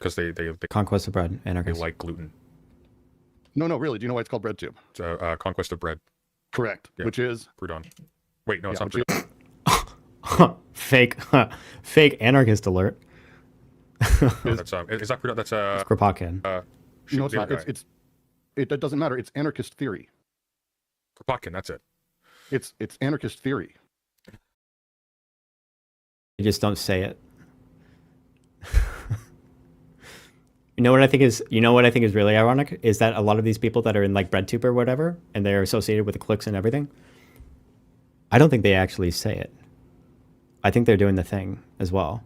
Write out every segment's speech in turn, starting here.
because they Conquest of Bread, anarchist. like gluten. No, really. Do you know why it's called BreadTube? It's Conquest of Bread. Correct. Yeah. Which is Proudhon. Wait, no, it's yeah, not which Proudhon. Fake anarchist alert. No, that's is that Proudhon? That's It's Kropotkin. no, it's not. It doesn't matter. It's anarchist theory. Kropotkin. That's it. It's anarchist theory. You just don't say it. You know what I think is really ironic is that a lot of these people that are in like BreadTube or whatever, and they're associated with the clicks and everything, I don't think they actually say it. I think they're doing the thing as well.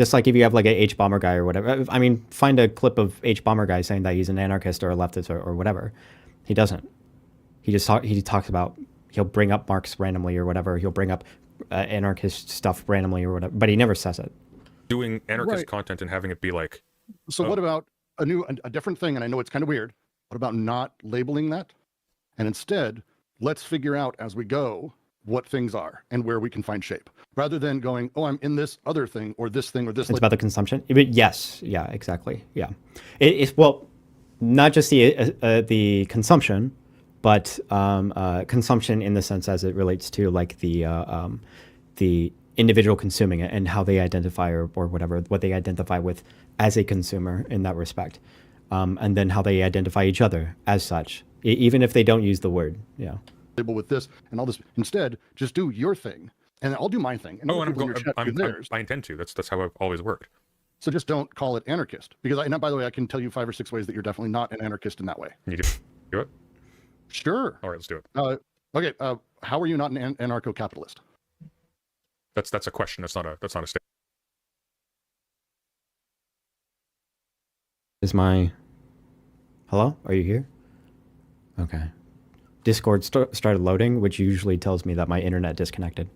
Just like if you have like a H-bomber guy or whatever. I mean, find a clip of H-bomber guy saying that he's an anarchist or a leftist or whatever. He doesn't. He talks about, he'll bring up Marx randomly or whatever. He'll bring up anarchist stuff randomly or whatever, but he never says it. Doing anarchist content and having it be like. So what about a different thing? And I know it's kind of weird. What about not labeling that? And instead, let's figure out as we go what things are and where we can find shape, rather than going, oh, I'm in this other thing or this thing or this. It's about the consumption. Yes, yeah, exactly, yeah. It's well, not just the consumption, but consumption in the sense as it relates to like the individual consuming it and how they identify or whatever, what they identify with as a consumer in that respect, and then how they identify each other as such, even if they don't use the word. Yeah. Label with this and all this. Instead, just do your thing, and I'll do my thing. And I intend to. That's how I've always worked. So just don't call it anarchist, because and by the way, I can tell you 5 or 6 ways that you're definitely not an anarchist in that way. You do it? Sure. All right, let's do it. Okay. How are you not an anarcho-capitalist? That's a question. That's not a statement. Hello? Are you here? Okay. Discord started loading, which usually tells me that my internet disconnected.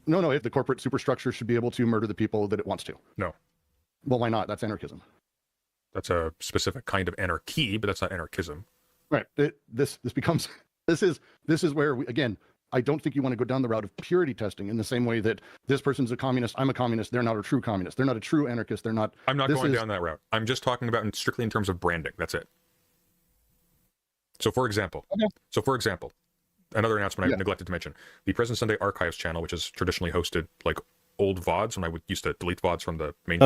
No, if the corporate superstructure should be able to murder the people that it wants to. No. Well, why not? That's anarchism. That's a specific kind of anarchy, but that's not anarchism. Right. This becomes this is where again, I don't think you want to go down the route of purity testing in the same way that this person's a communist, I'm a communist, they're not a true communist, they're not a true anarchist, they're not. I'm not going down that route. I'm just talking about strictly in terms of branding. That's it. So for example, another announcement I neglected to mention, the Present Sunday Archives channel, which has traditionally hosted like old VODs when I used to delete VODs from the main.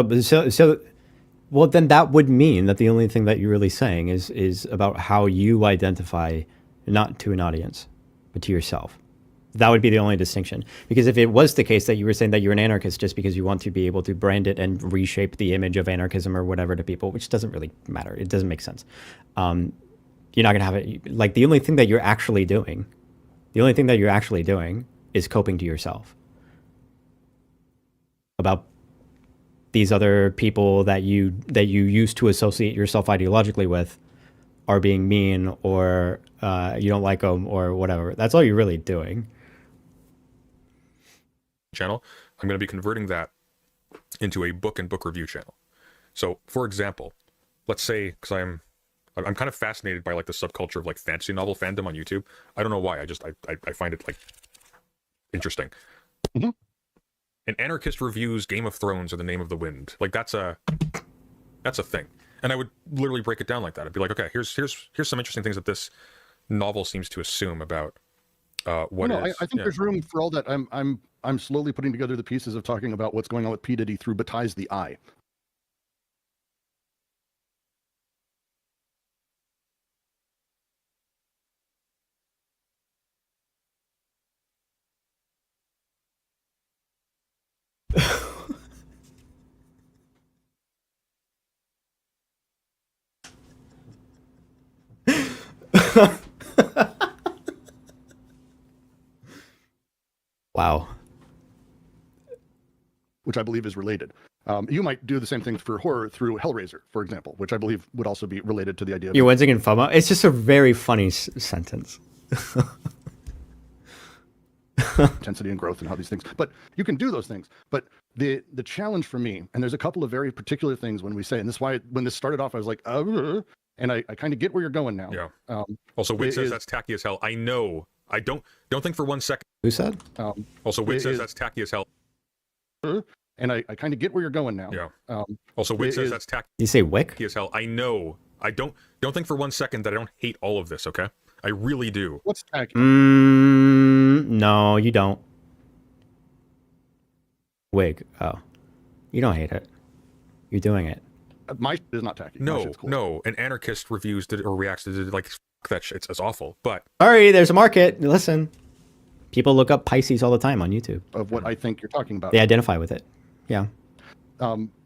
Well, then that would mean that the only thing that you're really saying is about how you identify, not to an audience, but to yourself. That would be the only distinction. Because if it was the case that you were saying that you're an anarchist just because you want to be able to brand it and reshape the image of anarchism or whatever to people, which doesn't really matter. It doesn't make sense. You're not going to have it. Like the only thing that you're actually doing is coping to yourself about these other people that you used to associate yourself ideologically with are being mean or you don't like them or whatever. That's all you're really doing. Channel. I'm going to be converting that into a book and book review channel. So, for example, let's say, because I'm kind of fascinated by like the subculture of like fantasy novel fandom on YouTube. I don't know why. I find it like interesting. Mm-hmm. An anarchist reviews Game of Thrones or The Name of the Wind. Like that's a thing. And I would literally break it down like that. I'd be like, okay, here's some interesting things that this novel seems to assume about what is. I think there's room for all that. I'm slowly putting together the pieces of talking about what's going on with P. Diddy through Batize the Eye. Wow. Which I believe is related. You might do the same thing for horror through Hellraiser, for example, which I believe would also be related to the idea of... You're wincing in FOMO? It's just a very funny sentence. Intensity and growth and how these things... But you can do those things. But the challenge for me, and there's a couple of very particular things when we say, and this is why when this started off, I was like, and I kind of get where you're going now. Yeah. Also, Wit says that's tacky as hell. I know. I don't think for 1 second. Who said? Also, Wit says that's tacky as hell. and I kind of get where you're going now. Yeah. Um, Also, Wick It says is- that's tacky You say Wick? as hell. I know. I don't think for one second that I don't hate all of this. Okay, I really do. what's tacky? No, you don't. Wig. Oh, you don't hate it. You're doing it. My shit is not tacky. My No, shit's cool. no. An anarchist reviews it or reacts to it like fuck that shit. It's awful. But Sorry, there's a market. Listen, people look up Pisces all the time on YouTube. Of what I think you're talking about. They identify with it. Yeah.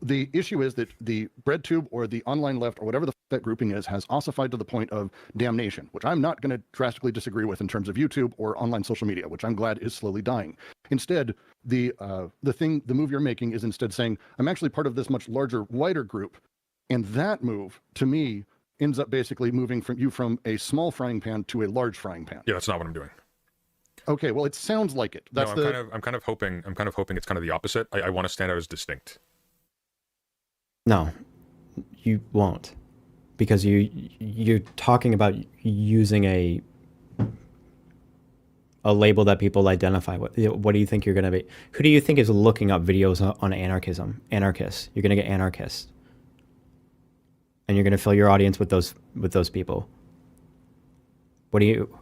The issue is that the BreadTube or the online left or whatever the that grouping is has ossified to the point of damnation, which I'm not going to drastically disagree with in terms of YouTube or online social media, which I'm glad is slowly dying. Instead, the move you're making is instead saying I'm actually part of this much larger, wider group, and that move to me ends up basically moving from a small frying pan to a large frying pan. yeah, that's not what I'm doing. Okay, well, it sounds like it. That's No, I'm kind of hoping it's kind of the opposite. I want to stand out as distinct. No, you won't, because you're talking about using a label that people identify with. What do you think you're going to be? Who do you think is looking up videos on anarchism? Anarchists. You're going to get anarchists, and you're going to fill your audience with those people. What do you?